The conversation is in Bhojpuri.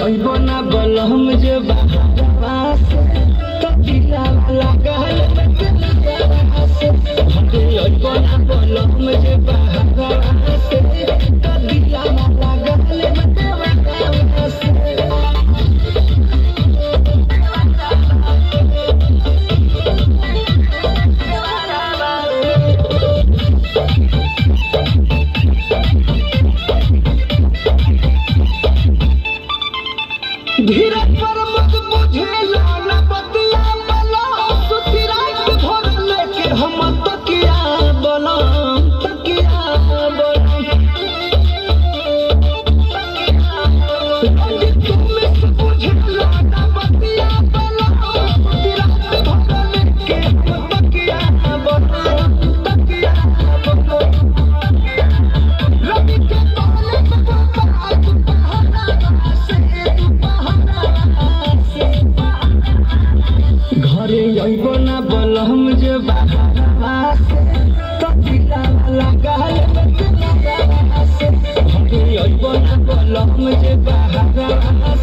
अइबो ना बलम जे पास तो दिला लगल घरे अइबो ना बलम जे पास तो दिला लगल धीरे पर मत बुझेला ना बतिया बला सुती रात भर लेके हम तकिया बला तुम बुझेला ना बतिया बला सुती रात भर लेके हम तकिया बला रवि के पहले घरे अइबो ना बलम जे पास तो दिला लगल घरे अइबो ना बलम जे पास